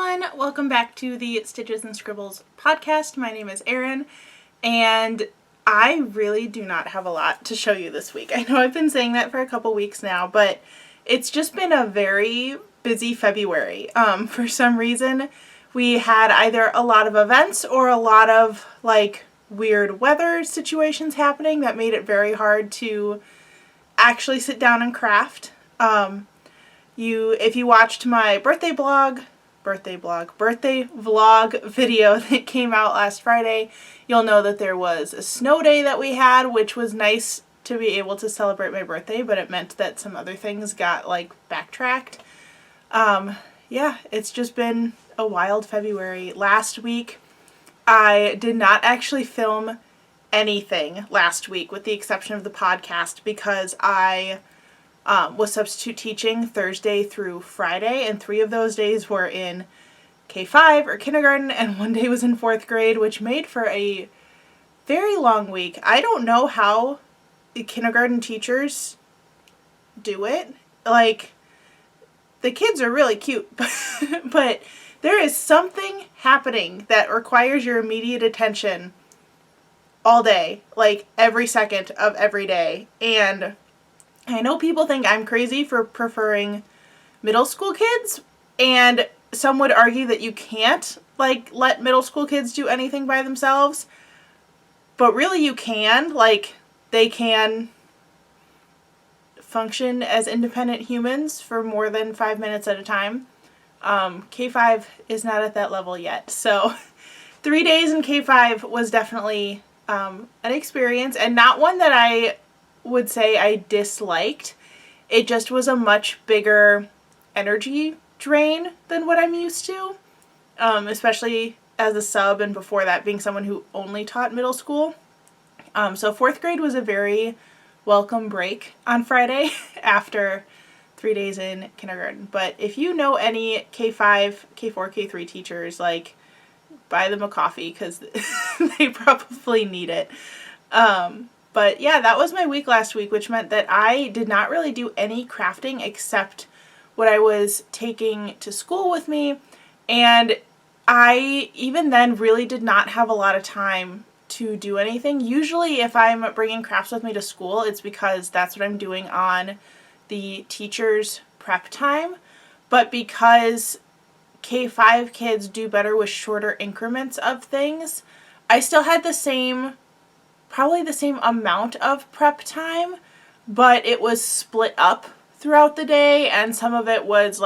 everyone, welcome back to the Stitches and Scribbles podcast. My name is Erin, and I really do not have a lot to show you this week. I know I've been saying that for a couple weeks now, but it's just been a very busy February. For some reason, we had either a lot of events or a lot of weird weather situations happening that made it very hard to actually sit down and craft. If you watched my birthday vlog video that came out last Friday, you'll know that there was a snow day that we had, which was nice to be able to celebrate my birthday, but it meant that some other things got backtracked. Yeah, it's just been a wild February. Last week, I did not actually film anything last week, with the exception of the podcast, because I was substitute teaching Thursday through Friday, and 3 of those days were in K-5 or kindergarten, and 1 day was in 4th grade, which made for a very long week. I don't know how the kindergarten teachers do it. The kids are really cute, but there is something happening that requires your immediate attention all day, every second of every day, and I know people think I'm crazy for preferring middle school kids, and some would argue that you can't, let middle school kids do anything by themselves, but really you can. They can function as independent humans for more than 5 minutes at a time. K-5 is not at that level yet, so 3 days in K-5 was definitely an experience, and not one that I would say I disliked. It just was a much bigger energy drain than what I'm used to, especially as a sub, and before that being someone who only taught middle school. So 4th grade was a very welcome break on Friday after 3 days in kindergarten. But if you know any K5, K4, K3 teachers, buy them a coffee, because they probably need it. But yeah, that was my week last week, which meant that I did not really do any crafting except what I was taking to school with me. And I, even then, really did not have a lot of time to do anything. Usually if I'm bringing crafts with me to school, it's because that's what I'm doing on the teacher's prep time. But because K-5 kids do better with shorter increments of things, I still had probably the same amount of prep time, but it was split up throughout the day, and some of it was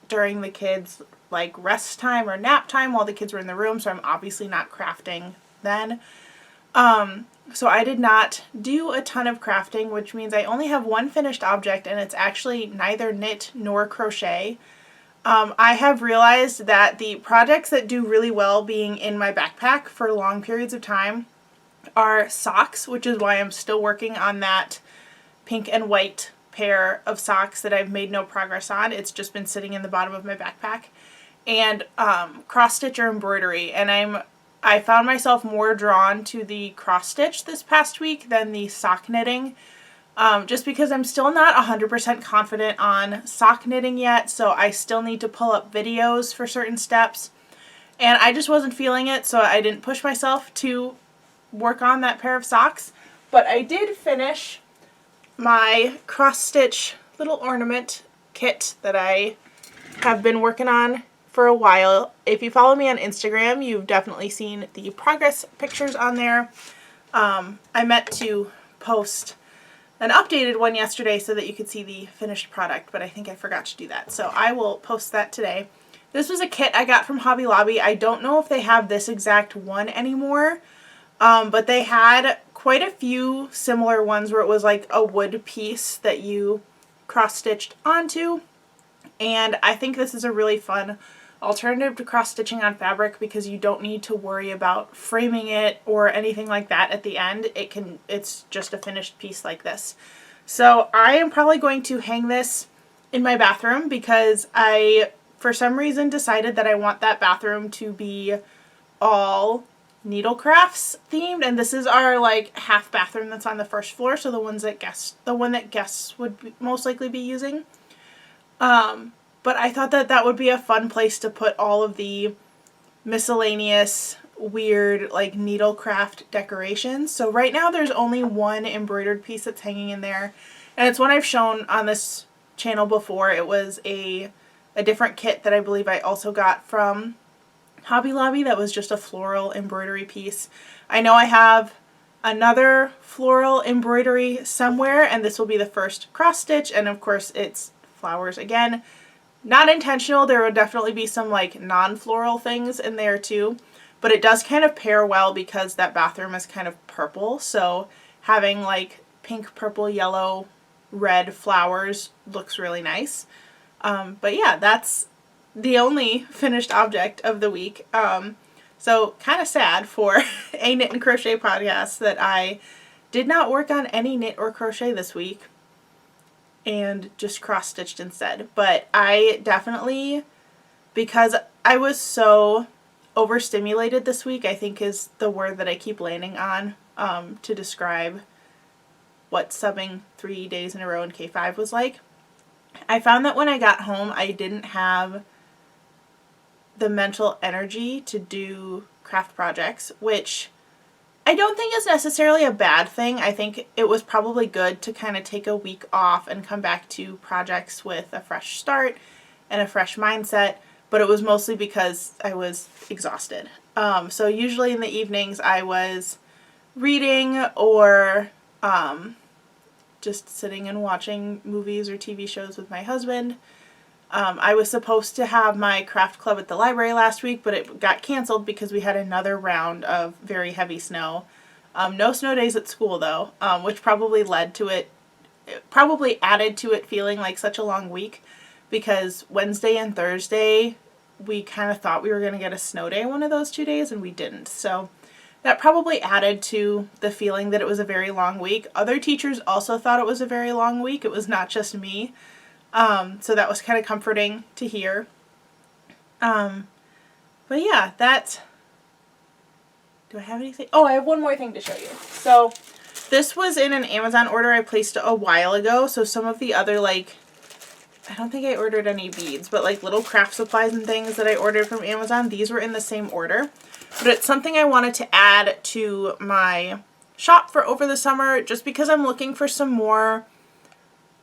during the kids' rest time or nap time while the kids were in the room, so I'm obviously not crafting then. So I did not do a ton of crafting, which means I only have one finished object, and it's actually neither knit nor crochet. I have realized that the projects that do really well being in my backpack for long periods of time are socks, which is why I'm still working on that pink and white pair of socks that I've made no progress on. It's just been sitting in the bottom of my backpack. And cross stitch or embroidery, and I found myself more drawn to the cross stitch this past week than the sock knitting, just because I'm still not 100% confident on sock knitting yet, so I still need to pull up videos for certain steps, and I just wasn't feeling it, so I didn't push myself to work on that pair of socks. But I did finish my cross stitch little ornament kit that I have been working on for a while. If you follow me on Instagram, you've definitely seen the progress pictures on there. I meant to post an updated one yesterday so that you could see the finished product, but I think I forgot to do that, so I will post that today. This was a kit I got from Hobby Lobby. I don't know if they have this exact one anymore, but they had quite a few similar ones where it was a wood piece that you cross-stitched onto, and I think this is a really fun alternative to cross-stitching on fabric because you don't need to worry about framing it or anything like that at the end. It's just a finished piece like this. So I am probably going to hang this in my bathroom because I, for some reason, decided that I want that bathroom to be all needle crafts themed, and this is our half bathroom that's on the first floor, so the one that guests would most likely be using. but I thought that that would be a fun place to put all of the miscellaneous weird like needlecraft decorations. So right now there's only one embroidered piece that's hanging in there, and it's one I've shown on this channel before. It was a different kit that I believe I also got from Hobby Lobby that was just a floral embroidery piece. I know I have another floral embroidery somewhere, and this will be the first cross stitch, and of course it's flowers again. Not intentional, there would definitely be some like non-floral things in there too, but it does kind of pair well because that bathroom is kind of purple, so having like pink, purple, yellow, red flowers looks really nice. But yeah, that's the only finished object of the week. So kind of sad for a knit and crochet podcast that I did not work on any knit or crochet this week and just cross-stitched instead. But I definitely, because I was so overstimulated this week, I think is the word that I keep landing on to describe what subbing 3 days in a row in K5 was like. I found that when I got home, I didn't have the mental energy to do craft projects, which I don't think is necessarily a bad thing. I think it was probably good to kind of take a week off and come back to projects with a fresh start and a fresh mindset, but it was mostly because I was exhausted. So usually in the evenings I was reading or just sitting and watching movies or TV shows with my husband. I was supposed to have my craft club at the library last week, but it got canceled because we had another round of very heavy snow. No snow days at school though, which probably led to it probably added to it feeling like such a long week, because Wednesday and Thursday we kind of thought we were going to get a snow day one of those 2 days and we didn't. So that probably added to the feeling that it was a very long week. Other teachers also thought it was a very long week. It was not just me. So that was kind of comforting to hear. But yeah, do I have anything? Oh, I have one more thing to show you. So this was in an Amazon order I placed a while ago. So some of the other, like, I don't think I ordered any beads, but like little craft supplies and things that I ordered from Amazon, these were in the same order. But it's something I wanted to add to my shop for over the summer, just because I'm looking for some more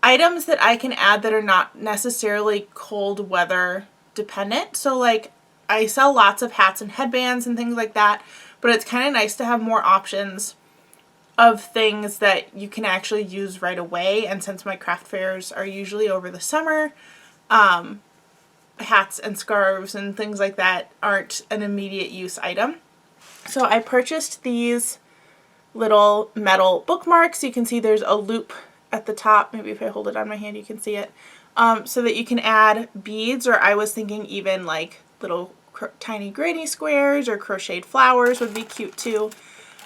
items that I can add that are not necessarily cold weather dependent. So like I sell lots of hats and headbands and things like that, but it's kind of nice to have more options of things that you can actually use right away. And since my craft fairs are usually over the summer, hats and scarves and things like that aren't an immediate use item. So I purchased these little metal bookmarks. You can see there's a loop at the top. Maybe if I hold it on my hand you can see it. So that you can add beads, or I was thinking even like little tiny granny squares or crocheted flowers would be cute too.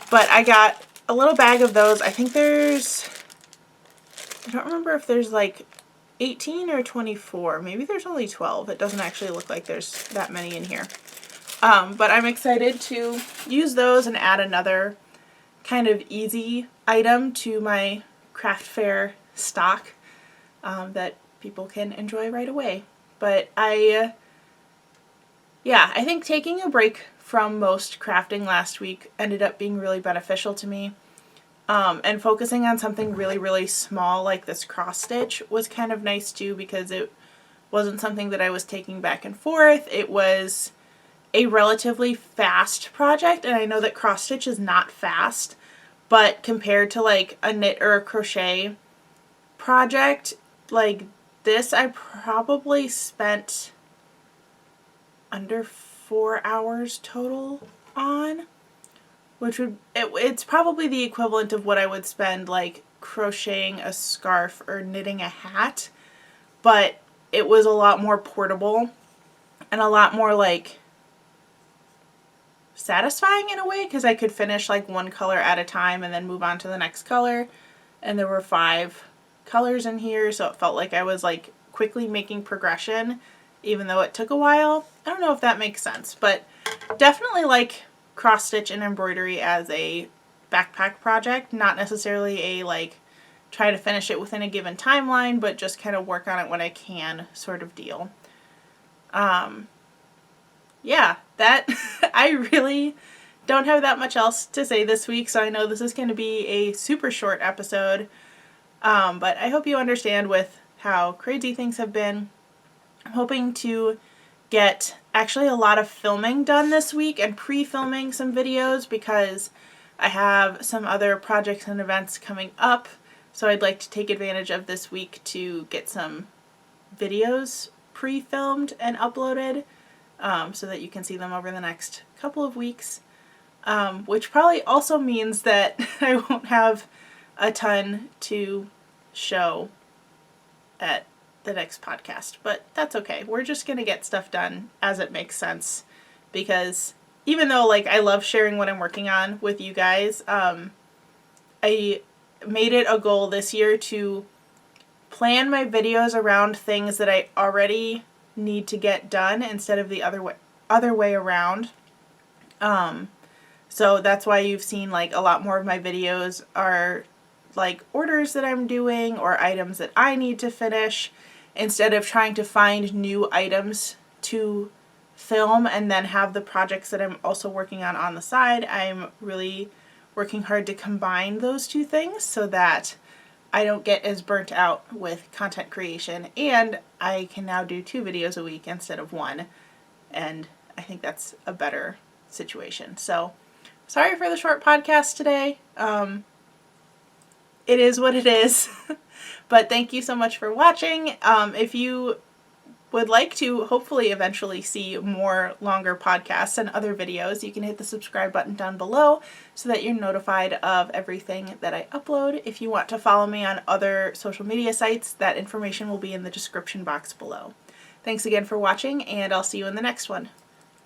But I got a little bag of those. I think there's, I don't remember if there's like 18 or 24. Maybe there's only 12. It doesn't actually look like there's that many in here. But I'm excited to use those and add another kind of easy item to my craft fair stock that people can enjoy right away. But I think taking a break from most crafting last week ended up being really beneficial to me. And focusing on something really, really small like this cross stitch was kind of nice too, because it wasn't something that I was taking back and forth. It was a relatively fast project, and I know that cross stitch is not fast, but compared to like a knit or a crochet project like this, I probably spent under 4 hours total on, which would, it's probably the equivalent of what I would spend like crocheting a scarf or knitting a hat, but it was a lot more portable and a lot more like satisfying in a way, because I could finish like one color at a time and then move on to the next color, and there were 5 colors in here, so it felt like I was like quickly making progression even though it took a while. I don't know if that makes sense, but definitely like cross stitch and embroidery as a backpack project, not necessarily a like try to finish it within a given timeline, but just kind of work on it when I can sort of deal. Yeah, that I really don't have that much else to say this week, so I know this is going to be a super short episode. But I hope you understand with how crazy things have been. I'm hoping to get actually a lot of filming done this week and pre-filming some videos because I have some other projects and events coming up. So I'd like to take advantage of this week to get some videos pre-filmed and uploaded so that you can see them over the next couple of weeks. Which probably also means that I won't have a ton to show at the next podcast, but that's okay. We're just going to get stuff done as it makes sense, because even though like I love sharing what I'm working on with you guys, I made it a goal this year to plan my videos around things that I already need to get done instead of the other way around. So that's why you've seen like a lot more of my videos are like orders that I'm doing or items that I need to finish, instead of trying to find new items to film and then have the projects that I'm also working on the side. I'm really working hard to combine those two things so that I don't get as burnt out with content creation, and I can now do 2 videos a week instead of 1, and I think that's a better situation. So sorry for the short podcast today. It is what it is. But thank you so much for watching. If you would like to hopefully eventually see more longer podcasts and other videos, you can hit the subscribe button down below so that you're notified of everything that I upload. If you want to follow me on other social media sites, that information will be in the description box below. Thanks again for watching, and I'll see you in the next one.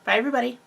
Bye, everybody.